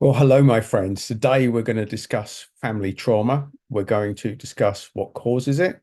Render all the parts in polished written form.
Well, hello, my friends. Today we're going to discuss family trauma. We're going to discuss what causes it,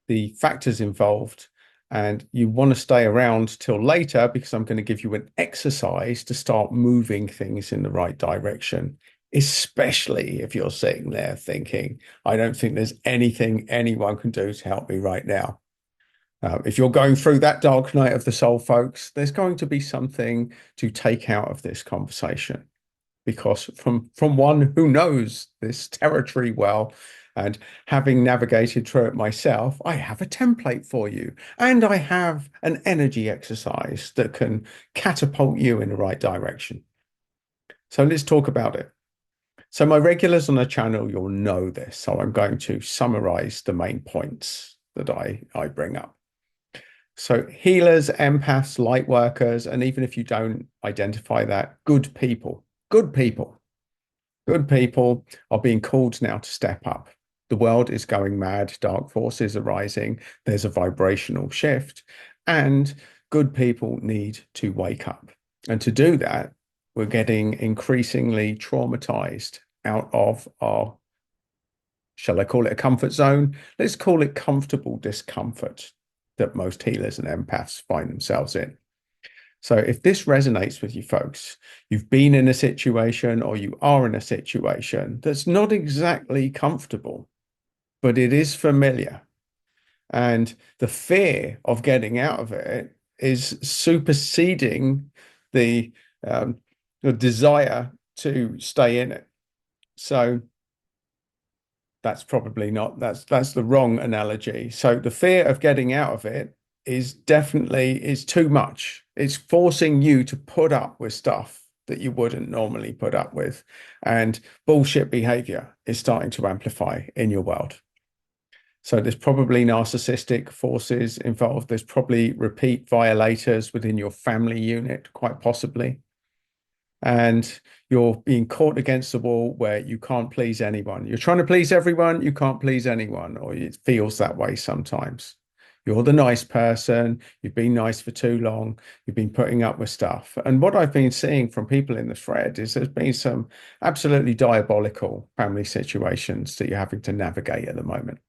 the factors involved, and you want to stay around till later because I'm going to give you an exercise to start moving things in the right direction, especially if you're sitting there thinking, I don't think there's anything anyone can do to help me right now. If you're going through that dark night of the soul, folks, there's going to be something to take out of this conversation because from one who knows this territory well and having navigated through it myself, I have a template for you and I have an energy exercise that can catapult you in the right direction. So let's talk about it. So my regulars on the channel, you'll know this. So I'm going to summarize the main points that I bring up. So healers, empaths, light workers, and even if you don't identify that, good people, good people. Good people are being called now to step up. The world is going mad. Dark forces are rising. There's a vibrational shift, and good people need to wake up. And to do that, we're getting increasingly traumatized out of our, shall I call it a comfort zone? Let's call it comfortable discomfort that most healers and empaths find themselves in. So if this resonates with you folks, you've been in a situation or you are in a situation that's not exactly comfortable, but it is familiar. And the fear of getting out of it is superseding the, um, the desire to stay in it. So that's probably not, that's the wrong analogy. So the fear of getting out of it is too much. It's forcing you to put up with stuff that you wouldn't normally put up with. And bullshit behavior is starting to amplify in your world. So there's probably narcissistic forces involved. There's probably repeat violators within your family unit, quite possibly. And you're being caught against the wall where you can't please anyone. You're trying to please everyone, you can't please anyone, or it feels that way sometimes. You're the nice person, you've been nice for too long, you've been putting up with stuff. And what I've been seeing from people in the thread is there's been some absolutely diabolical family situations that you're having to navigate at the moment.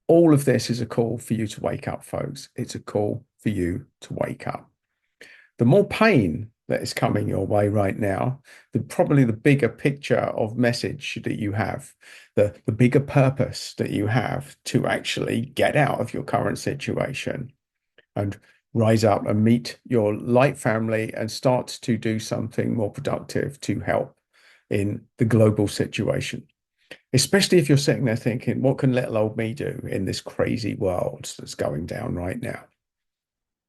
All of this is a call for you to wake up, folks. It's a call for you to wake up. The more pain that is coming your way right now, probably the bigger picture of message that you have, the bigger purpose that you have to actually get out of your current situation and rise up and meet your light family and start to do something more productive to help in the global situation. Especially if you're sitting there thinking, what can little old me do in this crazy world that's going down right now?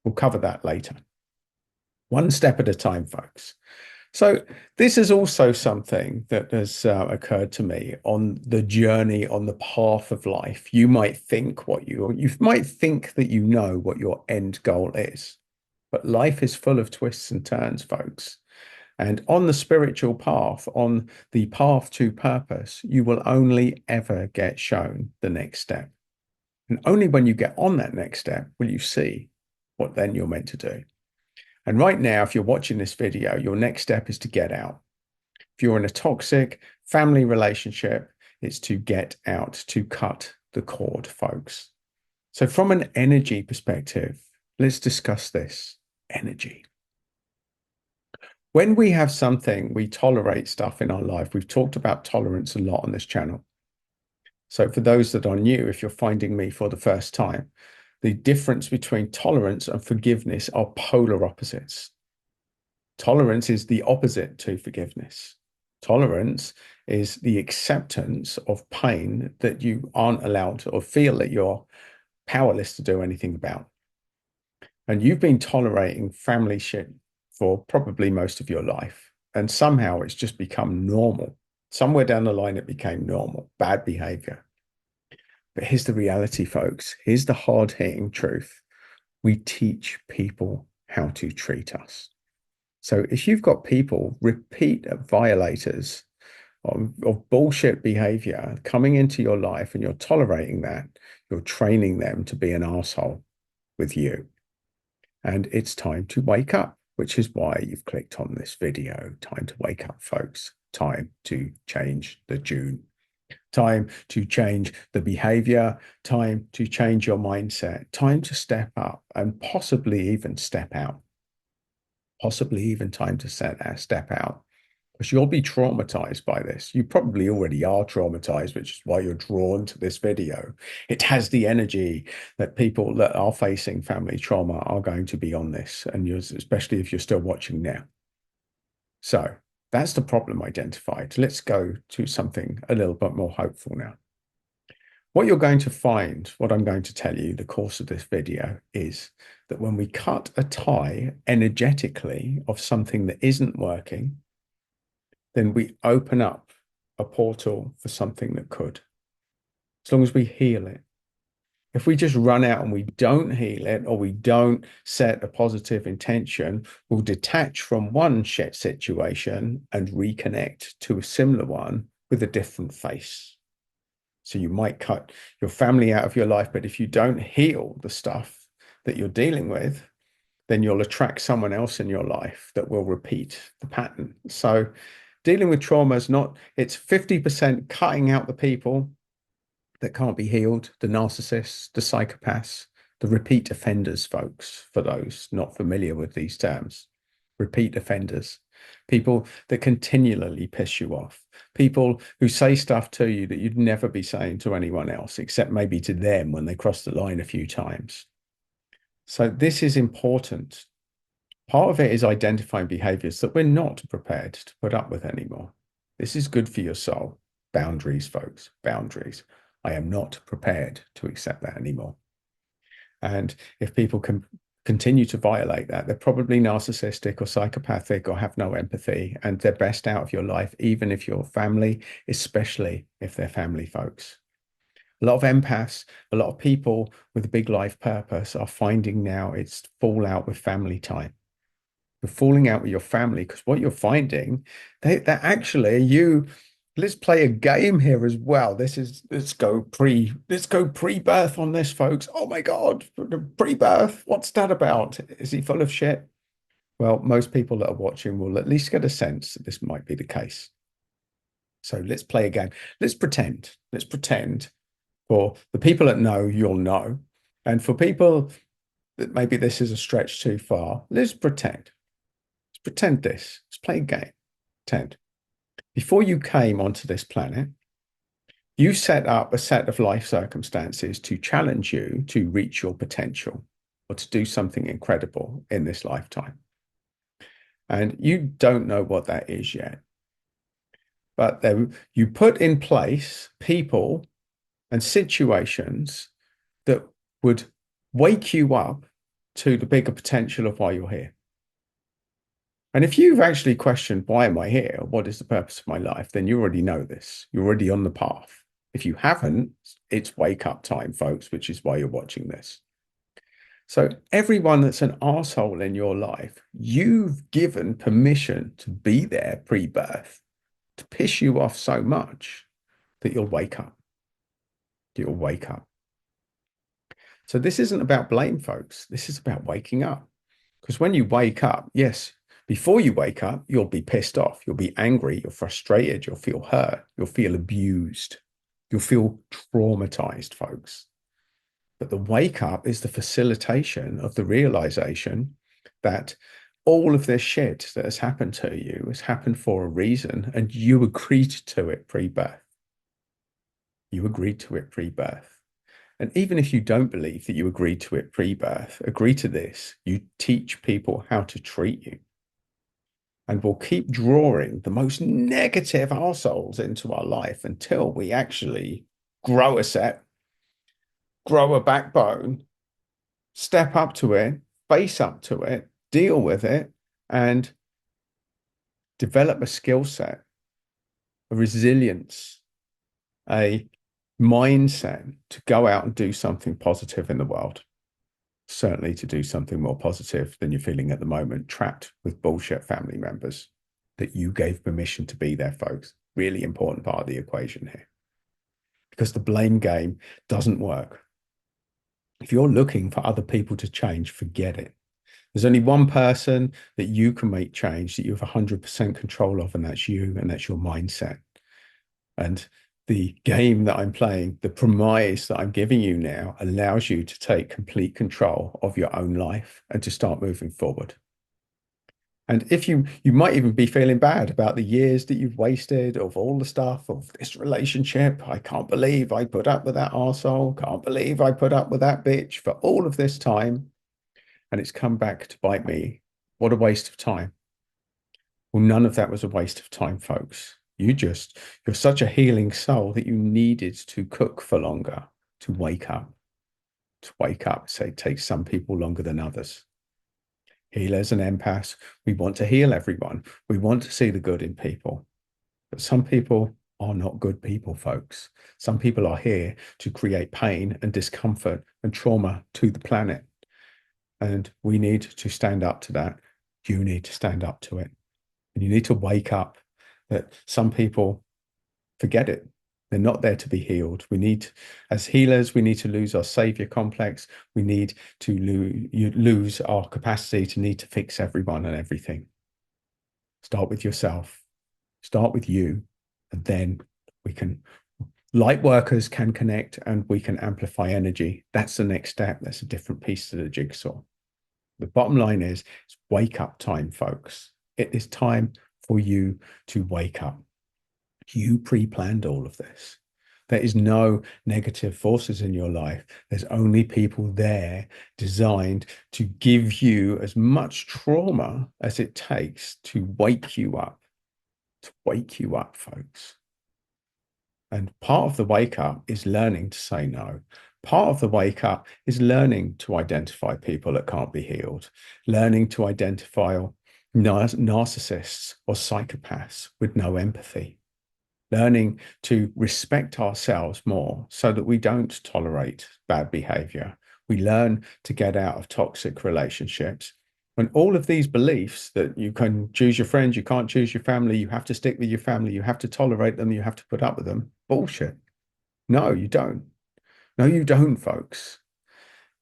We'll cover that later. One step at a time, folks. So this is also something that has occurred to me on the journey, on the path of life. You might think you might think that you know what your end goal is, but life is full of twists and turns, folks. And on the spiritual path, on the path to purpose, you will only ever get shown the next step. And only when you get on that next step will you see what then you're meant to do. And right now, if you're watching this video, your next step is to get out. If you're in a toxic family relationship, it's to get out, to cut the cord, folks. So from an energy perspective, let's discuss this energy. When we have something, we tolerate stuff in our life. We've talked about tolerance a lot on this channel. So for those that are new, if you're finding me for the first time, the difference between tolerance and forgiveness are polar opposites. Tolerance is the opposite to forgiveness. Tolerance is the acceptance of pain that you aren't allowed to, or feel that you're powerless to do anything about. And you've been tolerating family shit for probably most of your life. And somehow it's just become normal. Somewhere down the line, it became normal, bad behavior. But here's the reality, folks. Here's the hard-hitting truth. We teach people how to treat us. So if you've got people, repeat violators of bullshit behavior coming into your life and you're tolerating that, you're training them to be an asshole with you. And it's time to wake up, which is why you've clicked on this video. Time to wake up, folks. time to change the tune, time to change the behavior, time to change your mindset, time to step up and possibly even step out, possibly even time to step out. Because you'll be traumatized by this. You probably already are traumatized, which is why you're drawn to this video. It has the energy that people that are facing family trauma are going to be on this, and especially if you're still watching now. So that's the problem identified. Let's go to something a little bit more hopeful now. What you're going to find, what I'm going to tell you the course of this video is that when we cut a tie energetically of something that isn't working, then we open up a portal for something that could, as long as we heal it. If we just run out and we don't heal it, or we don't set a positive intention, we'll detach from one shit situation and reconnect to a similar one with a different face. So you might cut your family out of your life, but if you don't heal the stuff that you're dealing with, then you'll attract someone else in your life that will repeat the pattern. So dealing with trauma is not, it's 50% cutting out the people that can't be healed, the narcissists, the psychopaths, the repeat offenders, folks, for those not familiar with these terms. Repeat offenders, people that continually piss you off, people who say stuff to you that you'd never be saying to anyone else, except maybe to them when they cross the line a few times. So this is important. Part of it is identifying behaviors that we're not prepared to put up with anymore. This is good for your soul. Boundaries, folks, boundaries. I am not prepared to accept that anymore. And if people can continue to violate that, they're probably narcissistic or psychopathic or have no empathy, and they're best out of your life, even if you're family, especially if they're family folks. A lot of empaths, a lot of people with a big life purpose are finding now it's fallout with family time. You're falling out with your family because what you're finding, they're actually you. Let's play a game here as well. Let's go pre-birth on this, folks. Oh my God, pre-birth. What's that about? Is he full of shit? Well, most people that are watching will at least get a sense that this might be the case. So let's play a game. Let's pretend. Let's pretend for the people that know, you'll know. And for people that maybe this is a stretch too far, let's pretend. Let's pretend this. Let's play a game. Pretend. Before you came onto this planet, you set up a set of life circumstances to challenge you to reach your potential or to do something incredible in this lifetime. And you don't know what that is yet. But then you put in place people and situations that would wake you up to the bigger potential of why you're here. And if you've actually questioned, why am I here? What is the purpose of my life? Then you already know this. You're already on the path. If you haven't, it's wake up time, folks, which is why you're watching this. So everyone that's an asshole in your life, you've given permission to be there pre-birth, to piss you off so much that you'll wake up. You'll wake up. So this isn't about blame, folks. This is about waking up. Because when you wake up, yes, before you wake up, you'll be pissed off. You'll be angry. You're frustrated. You'll feel hurt. You'll feel abused. You'll feel traumatized, folks. But the wake up is the facilitation of the realization that all of this shit that has happened to you has happened for a reason, and you agreed to it pre-birth. You agreed to it pre-birth. And even if you don't believe that you agreed to it pre-birth, agree to this. You teach people how to treat you. And we'll keep drawing the most negative assholes into our life until we actually grow a set, grow a backbone, step up to it, face up to it, deal with it, and develop a skill set, a resilience, a mindset to go out and do something positive in the world. Certainly to do something more positive than you're feeling at the moment, trapped with bullshit family members that you gave permission to be there, folks. Really important part of the equation here. Because the blame game doesn't work. If you're looking for other people to change, forget it. There's only one person that you can make change that you have 100% control of, and that's you, and that's your mindset. And the game that I'm playing, the premise that I'm giving you now, allows you to take complete control of your own life and to start moving forward. And if you might even be feeling bad about the years that you've wasted of all the stuff of this relationship. I can't believe I put up with that arsehole. Can't believe I put up with that bitch for all of this time. And it's come back to bite me. What a waste of time. Well, none of that was a waste of time, folks. You're such a healing soul that you needed to cook for longer, to wake up, to wake up. So it takes some people longer than others. Healers and empaths, we want to heal everyone. We want to see the good in people. But some people are not good people, folks. Some people are here to create pain and discomfort and trauma to the planet. And we need to stand up to that. You need to stand up to it. And you need to wake up that some people forget it. They're not there to be healed. We need, as healers, we need to lose our savior complex. We need to lose our capacity to need to fix everyone and everything. Start with yourself. Start with you. And then we can, light workers can connect and we can amplify energy. That's the next step. That's a different piece to the jigsaw. The bottom line is it's wake up time, folks. It is time for you to wake up. You pre-planned all of this. There is no negative forces in your life. There's only people there designed to give you as much trauma as it takes to wake you up, folks. And part of the wake up is learning to say no. Part of the wake up is learning to identify people that can't be healed, learning to identify narcissists or psychopaths with no empathy, learning to respect ourselves more so that we don't tolerate bad behavior. We learn to get out of toxic relationships. And all of these beliefs that you can choose your friends, you can't choose your family, you have to stick with your family, you have to tolerate them, you have to put up with them. Bullshit. No, you don't. No, you don't, folks.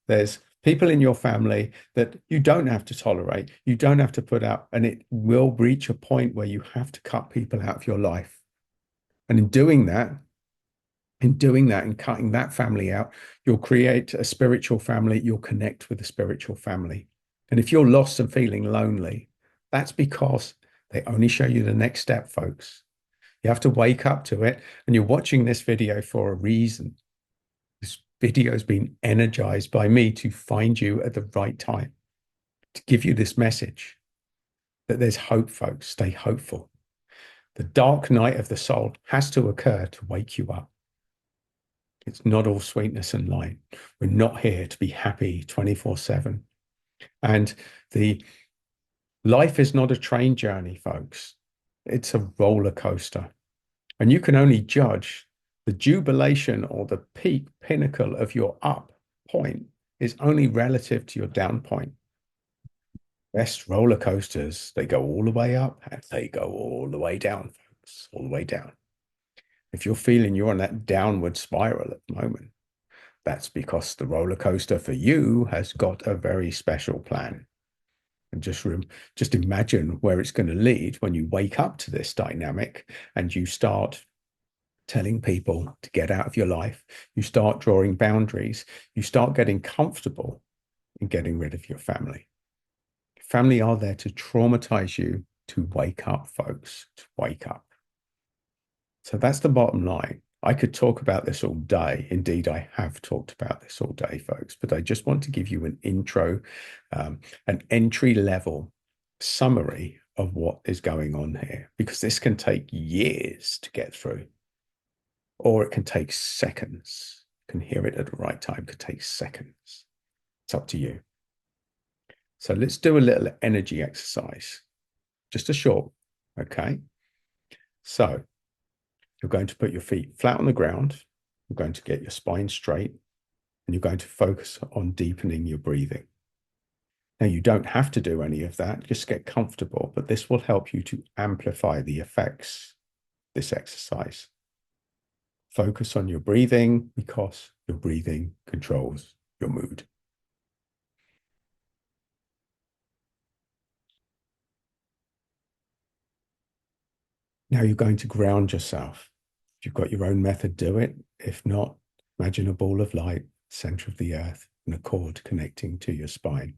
There's people in your family that you don't have to tolerate, you don't have to put up, and it will reach a point where you have to cut people out of your life. And in doing that and cutting that family out, you'll create a spiritual family, you'll connect with a spiritual family. And if you're lost and feeling lonely, that's because they only show you the next step, folks. You have to wake up to it. And you're watching this video for a reason. This video has been energized by me to find you at the right time, to give you this message that there's hope, folks. Stay hopeful. The dark night of the soul has to occur to wake you up. It's not all sweetness and light. We're not here to be happy 24/7. And the life is not a train journey, folks. It's a roller coaster. And you can only judge the jubilation or the peak pinnacle of your up point is only relative to your down point. Best roller coasters, they go all the way up and they go all the way down, folks, all the way down. If you're feeling you're on that downward spiral at the moment, that's because the roller coaster for you has got a very special plan. And just imagine where it's going to lead when you wake up to this dynamic and you start telling people to get out of your life. You start drawing boundaries. You start getting comfortable in getting rid of your family. Family are there to traumatize you to wake up, folks, to wake up. So that's the bottom line. I could talk about this all day. Indeed, I have talked about this all day, folks, but I just want to give you an intro, an entry level summary of what is going on here, because this can take years to get through, or it can take seconds. You can hear it at the right time, it could take seconds. It's up to you. So let's do a little energy exercise, just a short, okay? So you're going to put your feet flat on the ground. You're going to get your spine straight, and you're going to focus on deepening your breathing. Now, you don't have to do any of that. Just get comfortable, but this will help you to amplify the effects of this exercise. Focus on your breathing because your breathing controls your mood. Now you're going to ground yourself. If you've got your own method, do it. If not, imagine a ball of light, center of the earth, and a cord connecting to your spine.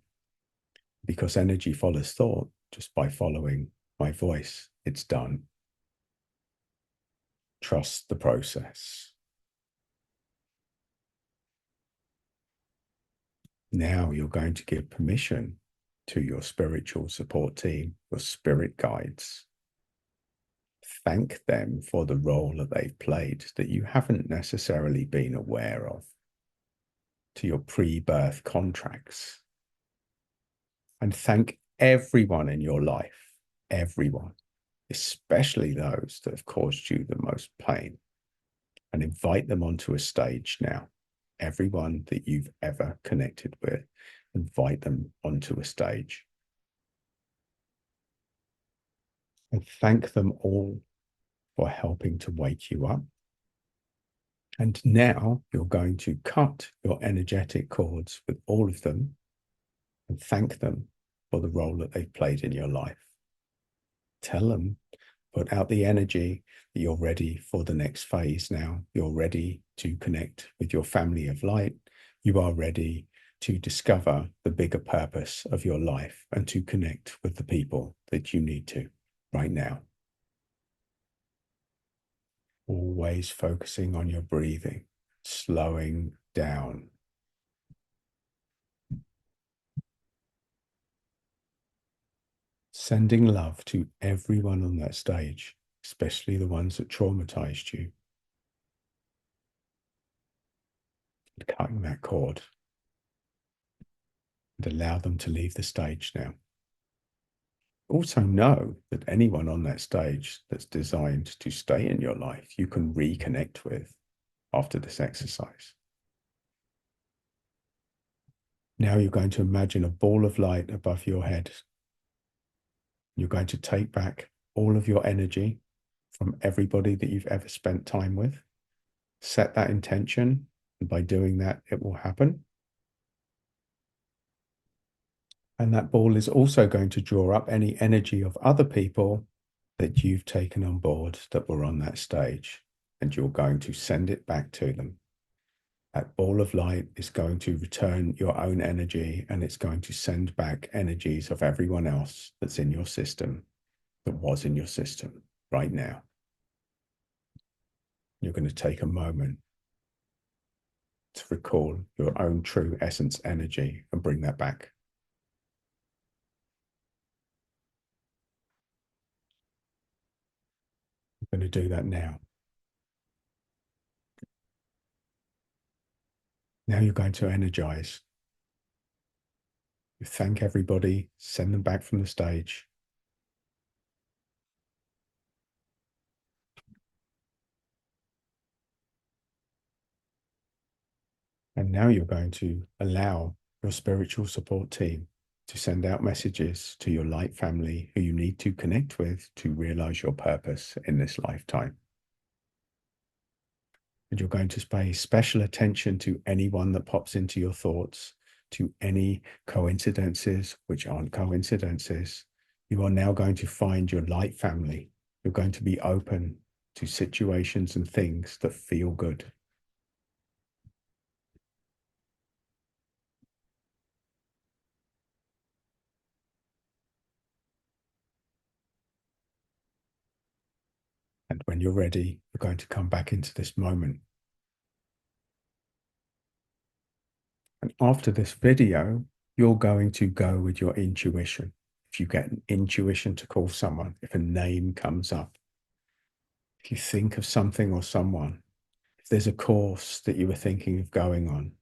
Because energy follows thought, just by following my voice, it's done. Trust the process. Now you're going to give permission to your spiritual support team, your spirit guides. Thank them for the role that they've played that you haven't necessarily been aware of, to your pre-birth contracts. And thank everyone in your life, everyone, especially those that have caused you the most pain, and invite them onto a stage now. Everyone that you've ever connected with, invite them onto a stage. And thank them all for helping to wake you up. And now you're going to cut your energetic cords with all of them and thank them for the role that they've played in your life. Tell them, put out the energy that you're ready for the next phase now. You're ready to connect with your family of light. You are ready to discover the bigger purpose of your life and to connect with the people that you need to right now. Always focusing on your breathing, slowing down. Sending love to everyone on that stage, especially the ones that traumatized you. Cutting that cord and allow them to leave the stage now. Also know that anyone on that stage that's designed to stay in your life, you can reconnect with after this exercise. Now you're going to imagine a ball of light above your head. You're going to take back all of your energy from everybody that you've ever spent time with. Set that intention, and by doing that, it will happen. And that ball is also going to draw up any energy of other people that you've taken on board that were on that stage, and you're going to send it back to them. That ball of light is going to return your own energy, and it's going to send back energies of everyone else that's in your system, that was in your system right now. You're going to take a moment to recall your own true essence energy and bring that back. I'm going to do that now. Now you're going to energize. You thank everybody, send them back from the stage. And now you're going to allow your spiritual support team to send out messages to your light family who you need to connect with to realize your purpose in this lifetime. And you're going to pay special attention to anyone that pops into your thoughts, to any coincidences which aren't coincidences. You are now going to find your light family. You're going to be open to situations and things that feel good. And when you're ready, you're going to come back into this moment. And after this video, you're going to go with your intuition. If you get an intuition to call someone, if a name comes up, if you think of something or someone, if there's a course that you were thinking of going on,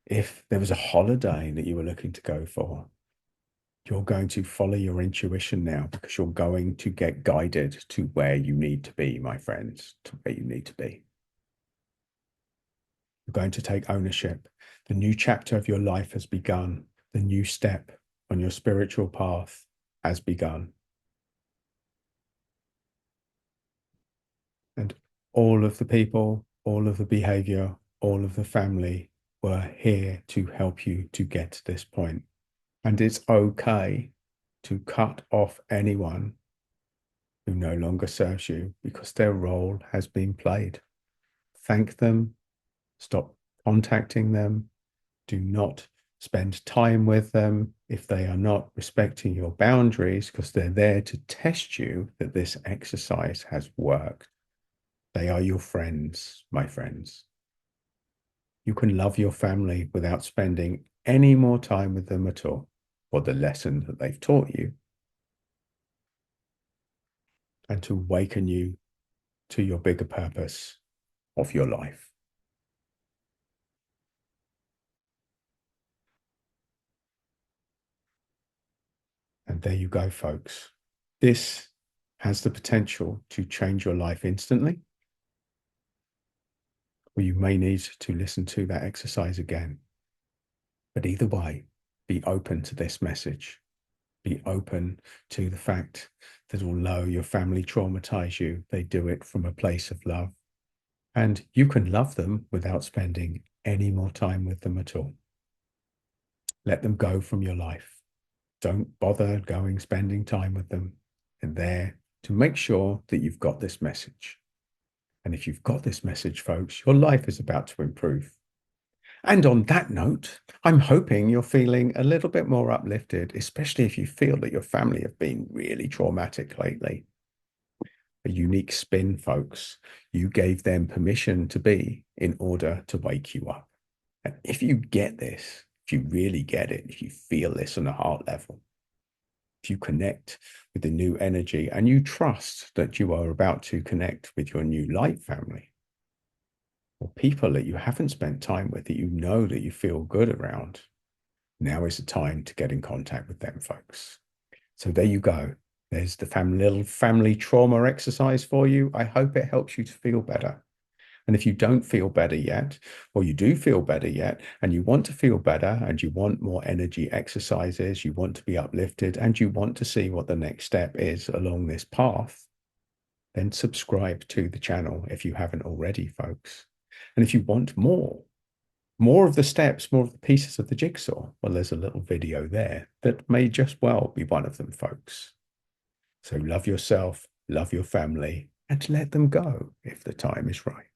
if there was a holiday that you were looking to go for, you're going to follow your intuition now because you're going to get guided to where you need to be, my friends, to where you need to be. You're going to take ownership. The new chapter of your life has begun. The new step on your spiritual path has begun. And all of the people, all of the behavior, all of the family were here to help you to get to this point. And it's okay to cut off anyone who no longer serves you because their role has been played. Thank them, stop contacting them, do not spend time with them if they are not respecting your boundaries because they're there to test you that this exercise has worked. They are your friends, my friends. You can love your family without spending any more time with them at all for the lesson that they've taught you and to awaken you to your bigger purpose of your life. And there you go, folks. This has the potential to change your life instantly, or you may need to listen to that exercise again. But either way, be open to this message. Be open to the fact that although your family traumatize you, they do it from a place of love. And you can love them without spending any more time with them at all. Let them go from your life. Don't bother spending time with them. They're there to make sure that you've got this message. And if you've got this message, folks, your life is about to improve. And on that note, I'm hoping you're feeling a little bit more uplifted, especially if you feel that your family have been really traumatic lately. A unique spin, folks. You gave them permission to be in order to wake you up. And if you get this, if you really get it, if you feel this on a heart level, if you connect with the new energy and you trust that you are about to connect with your new light family or people that you haven't spent time with, that you know that you feel good around, now is the time to get in contact with them, folks. So there you go. There's the little family trauma exercise for you. I hope it helps you to feel better. And if you don't feel better yet, or you do feel better yet, and you want to feel better, and you want more energy exercises, you want to be uplifted, and you want to see what the next step is along this path, then subscribe to the channel if you haven't already, folks. And if you want more of the steps, more of the pieces of the jigsaw, well, there's a little video there that may just well be one of them, folks. So love yourself, love your family, and let them go if the time is right.